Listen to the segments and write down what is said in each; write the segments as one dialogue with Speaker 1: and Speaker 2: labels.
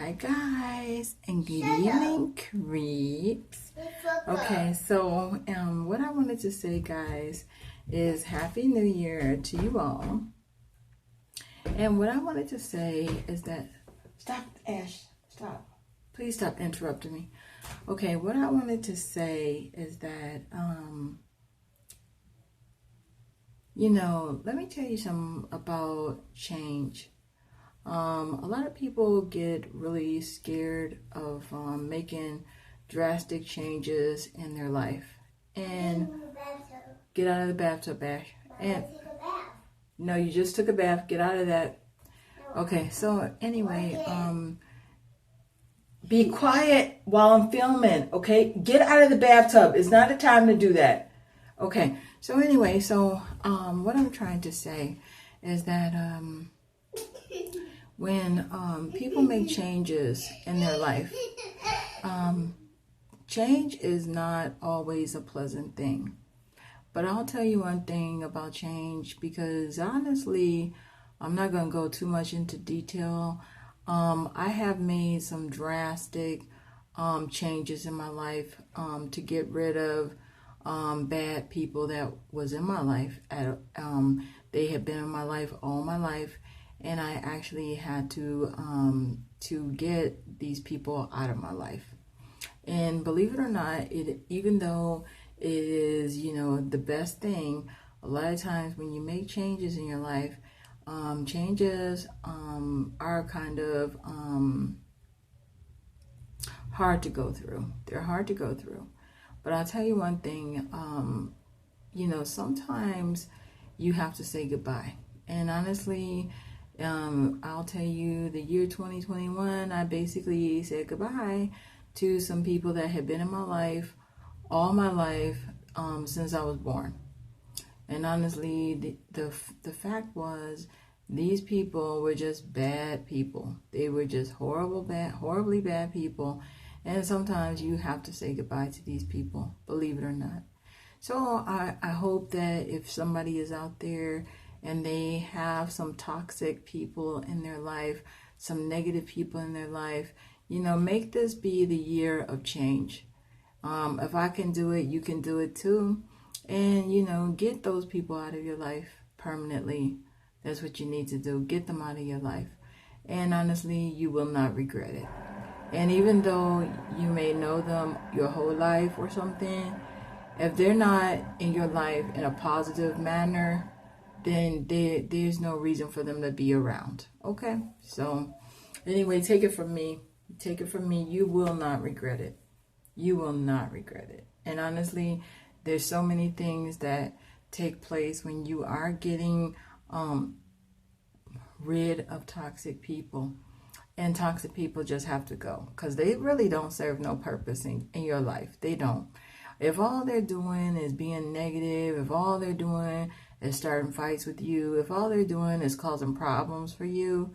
Speaker 1: Hi guys, and good evening, creeps. Okay, so what I wanted to say, guys, is Happy New Year to you all. And what I wanted to say is that stop, Ash, stop. Please stop interrupting me. Okay, what I wanted to say is that let me tell you something about change. A lot of people get really scared of making drastic changes in their life. And get out of the bathtub, Ash. And no, you just took a bath. Get out of that. Okay, so anyway, be quiet while I'm filming, okay? Get out of the bathtub. It's not the time to do that. Okay, so anyway, what I'm trying to say is that when people make changes in their life, change is not always a pleasant thing. But I'll tell you one thing about change, because honestly, I'm not going to go too much into detail. I have made some drastic changes in my life to get rid of bad people that was in my life. They had been in my life all my life, and I actually had to get these people out of my life. And believe it or not, even though it is, the best thing, a lot of times when you make changes in your life, changes are kind of hard to go through. They're hard to go through. But I'll tell you one thing, sometimes you have to say goodbye. And honestly, I'll tell you, the year 2021, I basically said goodbye to some people that had been in my life all my life since I was born. And honestly, the fact was, these people were just bad people. They were just horribly bad people. And sometimes you have to say goodbye to these people, believe it or not. So I hope that if somebody is out there and they have some toxic people in their life, some negative people in their life, make this be the year of change. If I can do it, you can do it too. And, get those people out of your life permanently. That's what you need to do. Get them out of your life. And honestly, you will not regret it. And even though you may know them your whole life or something, if they're not in your life in a positive manner, then there's no reason for them to be around. Okay? So anyway, take it from me. Take it from me. You will not regret it. You will not regret it. And honestly, there's so many things that take place when you are getting rid of toxic people. And toxic people just have to go, because they really don't serve no purpose in your life. They don't. If all they're doing is being negative, if all they're doing is starting fights with you, if all they're doing is causing problems for you,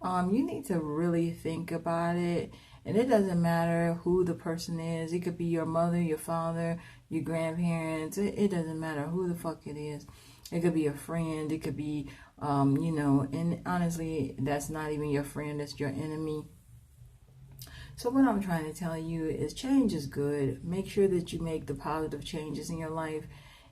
Speaker 1: you need to really think about it. And it doesn't matter who the person is. It could be your mother, your father, your grandparents. It doesn't matter who the fuck it is. It could be a friend. It could be, and honestly, that's not even your friend. That's your enemy. So what I'm trying to tell you is change is good. Make sure that you make the positive changes in your life.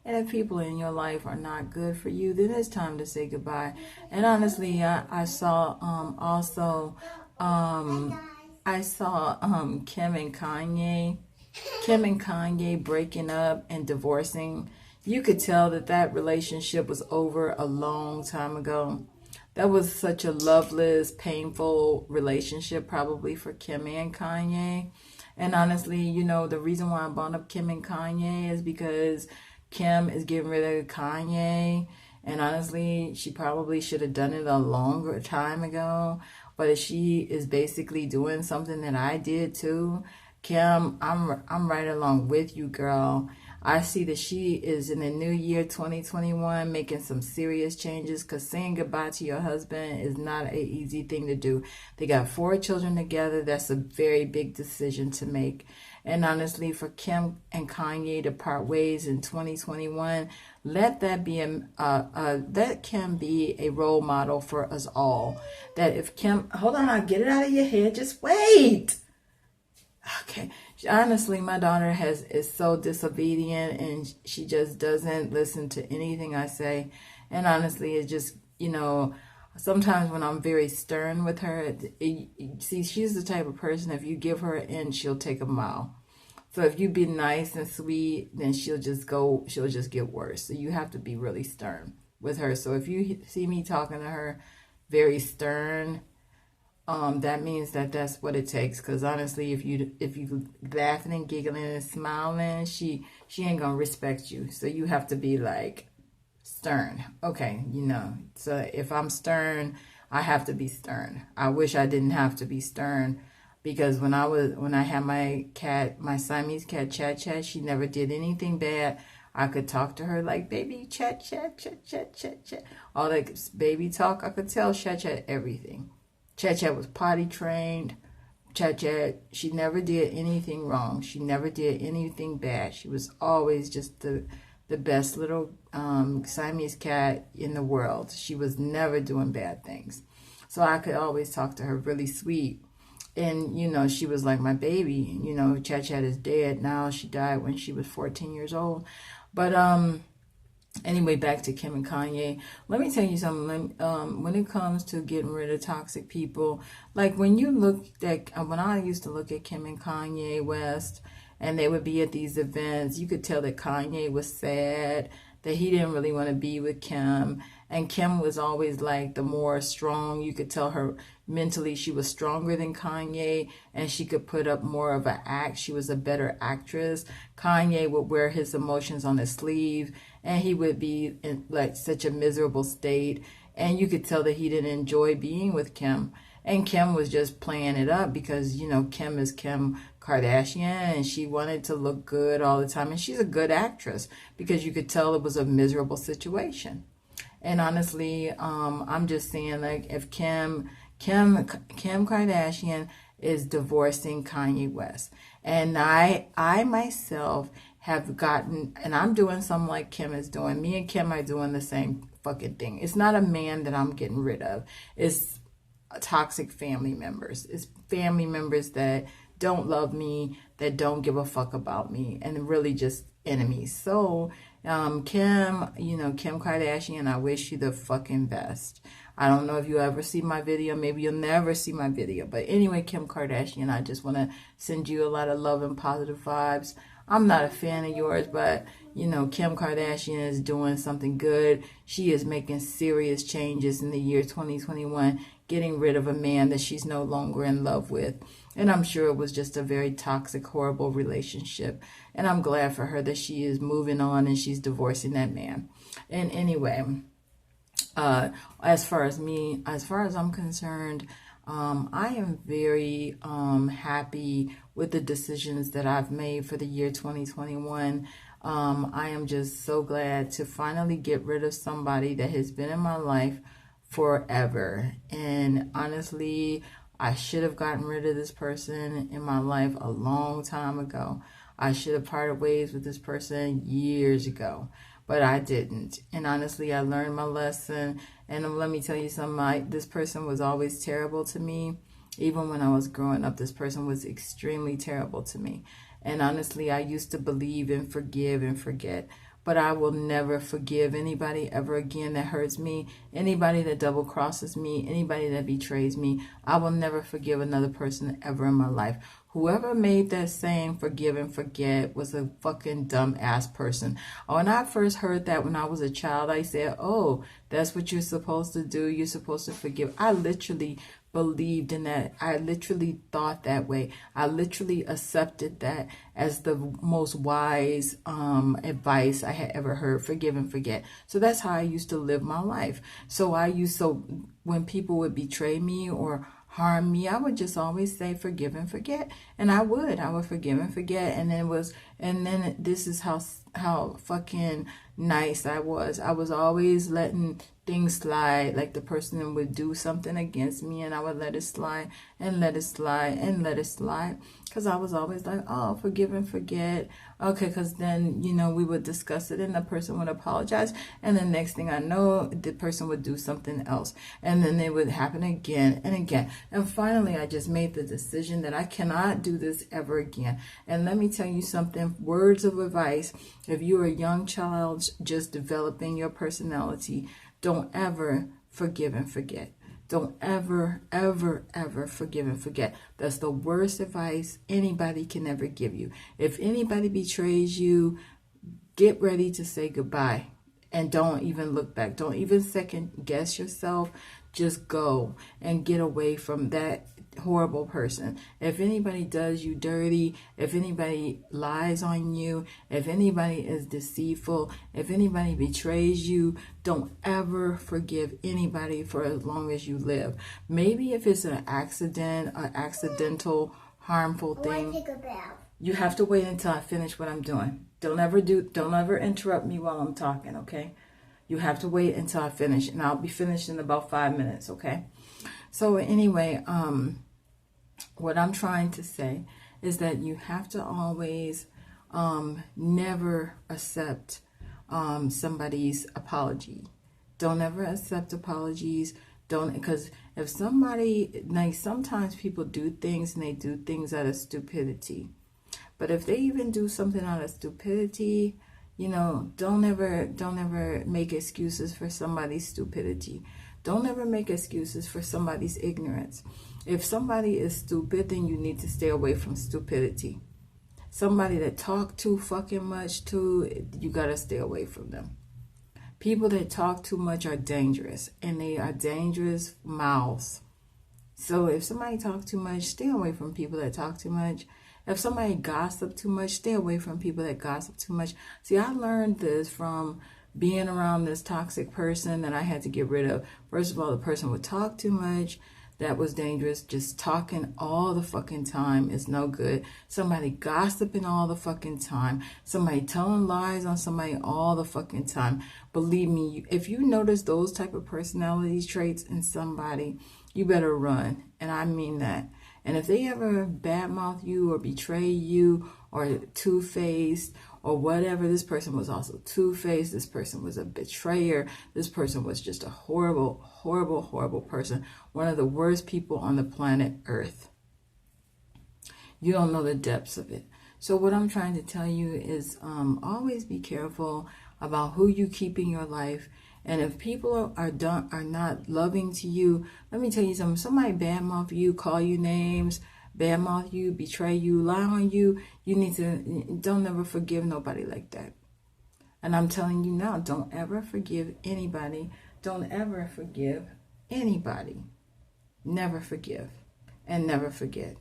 Speaker 1: And if people in your life are not good for you, then it's time to say goodbye. And honestly, I saw Kim and Kanye breaking up and divorcing. You could tell that relationship was over a long time ago. That was such a loveless, painful relationship, probably for Kim and Kanye. And honestly, the reason why I brought up Kim and Kanye is because Kim is getting rid of Kanye. And honestly, she probably should have done it a longer time ago. But if she is basically doing something that I did too, Kim, I'm right along with you, girl. I see that she is in the new year 2021 making some serious changes, because saying goodbye to your husband is not an easy thing to do. They got 4 children together. That's a very big decision to make. And honestly, for Kim and Kanye to part ways in 2021, let that be that can be a role model for us all. That if Kim, hold on, I'll get it out of your head. Just wait. Okay. Honestly, my daughter is so disobedient, and she just doesn't listen to anything I say. And honestly, it's just, sometimes when I'm very stern with her, see, she's the type of person, if you give her an inch, she'll take a mile. So if you be nice and sweet, then she'll just get worse. So you have to be really stern with her. So if you see me talking to her very stern, that means that's what it takes. Because honestly, if you laughing and giggling and smiling, she ain't gonna respect you. So you have to be like stern. Okay, So if I'm stern, I have to be stern. I wish I didn't have to be stern, because when I had my Siamese cat Chat, she never did anything bad. I could talk to her like, baby, chat, all that baby talk. I could tell Chat everything. Chat was potty trained. Chat, she never did anything wrong. She never did anything bad. She was always just the best little Siamese cat in the world. She was never doing bad things. So I could always talk to her really sweet. And, she was like my baby. Chat is dead now. She died when she was 14 years old. But anyway, back to Kim and Kanye. Let me tell you something. When it comes to getting rid of toxic people, like when I used to look at Kim and Kanye West, and they would be at these events, you could tell that Kanye was sad, that he didn't really want to be with Kim. And Kim was always like the more strong. You could tell her mentally she was stronger than Kanye, and she could put up more of an act. She was a better actress. Kanye would wear his emotions on his sleeve, and he would be in like such a miserable state. And you could tell that he didn't enjoy being with Kim. And Kim was just playing it up because, Kim is Kim Kardashian, and she wanted to look good all the time. And she's a good actress, because you could tell it was a miserable situation. And honestly, I'm just saying, like, if Kim Kardashian is divorcing Kanye West, and I myself have gotten, and I'm doing something like Kim is doing. Me and Kim are doing the same fucking thing. It's not a man that I'm getting rid of. It's toxic family members. It's family members that don't love me, that don't give a fuck about me, and really just enemies. So Kim Kardashian, I wish you the fucking best. I don't know if you ever see my video. Maybe you'll never see my video. But anyway, Kim Kardashian, I just want to send you a lot of love and positive vibes. I'm not a fan of yours, but, Kim Kardashian is doing something good. She is making serious changes in the year 2021, getting rid of a man that she's no longer in love with. And I'm sure it was just a very toxic, horrible relationship. And I'm glad for her that she is moving on and she's divorcing that man. And anyway, as far as I'm concerned, I am very happy with the decisions that I've made for the year 2021. I am just so glad to finally get rid of somebody that has been in my life forever. And honestly, I should have gotten rid of this person in my life a long time ago. I should have parted ways with this person years ago, but I didn't. And honestly, I learned my lesson. And let me tell you something, this person was always terrible to me. Even when I was growing up, this person was extremely terrible to me. And honestly, I used to believe in forgive and forget. But I will never forgive anybody ever again that hurts me, anybody that double crosses me, anybody that betrays me. I will never forgive another person ever in my life. Whoever made that saying forgive and forget was a fucking dumb ass person. When I first heard that when I was a child, I said, oh, that's what you're supposed to do. You're supposed to forgive. I literally believed in that. I literally thought that way. I literally accepted that as the most wise advice I had ever heard. Forgive and forget. So that's how I used to live my life. So when people would betray me or harm me, I would just always say forgive and forget. And I would forgive and forget. And this is how fucking nice I was. I was always letting things slide. Like the person would do something against me and I would let it slide and let it slide and let it slide. Because I was always like, oh, forgive and forget. Okay, because then, you know, we would discuss it and the person would apologize. And the next thing I know, the person would do something else. And then it would happen again and again. And finally, I just made the decision that I cannot do this ever again. And let me tell you something, words of advice. If you're a young child just developing your personality, don't ever forgive and forget. Don't ever, ever, ever forgive and forget. That's the worst advice anybody can ever give you. If anybody betrays you, get ready to say goodbye. And don't even look back. Don't even second guess yourself. Just go and get away from that horrible person. If anybody does you dirty, if anybody lies on you, if anybody is deceitful, if anybody betrays you, don't ever forgive anybody for as long as you live. Maybe if it's an accident, an accidental, harmful thing, you have to wait until I finish what I'm doing. Don't ever interrupt me while I'm talking, okay? You have to wait until I finish, and I'll be finished in about 5 minutes, okay? So anyway, what I'm trying to say is that you have to always never accept somebody's apology. Don't ever accept apologies. Don't, because if somebody, like sometimes people do things and they do things out of stupidity. But if they even do something out of stupidity, you know, don't ever make excuses for somebody's stupidity. Don't ever make excuses for somebody's ignorance. If somebody is stupid, then you need to stay away from stupidity. Somebody that talk too fucking much too, you gotta stay away from them. People that talk too much are dangerous, and they are dangerous mouths. So if somebody talk too much, stay away from people that talk too much. If somebody gossip too much, stay away from people that gossip too much. See, I learned this from being around this toxic person that I had to get rid of. First of all, the person would talk too much. That was dangerous. Just talking all the fucking time is no good. Somebody gossiping all the fucking time. Somebody telling lies on somebody all the fucking time. Believe me, if you notice those type of personality traits in somebody, you better run. And I mean that. And if they ever badmouth you or betray you or two-faced or whatever, this person was also two-faced, this person was a betrayer, this person was just a horrible, horrible, horrible person, one of the worst people on the planet Earth. You don't know the depths of it. So what I'm trying to tell you is always be careful about who you keep in your life. And if people are not loving to you, let me tell you something. Somebody badmouth you, call you names, badmouth you, betray you, lie on you, don't ever forgive nobody like that. And I'm telling you now, don't ever forgive anybody. Don't ever forgive anybody. Never forgive and never forget.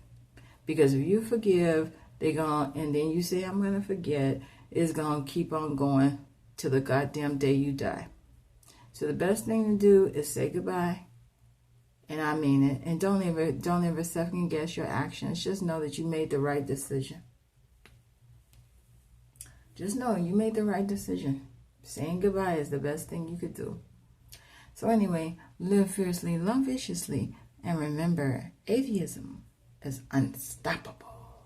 Speaker 1: Because if you forgive, and then you say, I'm going to forget, it's going to keep on going till the goddamn day you die. So the best thing to do is say goodbye, and I mean it. And don't ever second guess your actions. Just know that you made the right decision. Just know you made the right decision. Saying goodbye is the best thing you could do. So anyway, live fiercely, love viciously, and remember, atheism is unstoppable.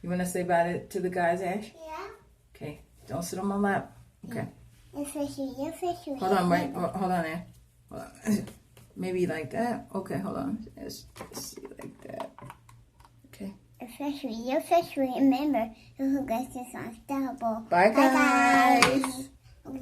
Speaker 1: You want to say bye to the guys, Ash?
Speaker 2: Yeah.
Speaker 1: Okay. Don't sit on my lap. Okay.
Speaker 2: You're fishy.
Speaker 1: Hold on, right? Hold on there. Hold on. Maybe like that. Okay, hold on. Let's see, like that. Okay.
Speaker 2: You're fishy. Remember, who gets this unstoppable.
Speaker 1: Bye, guys.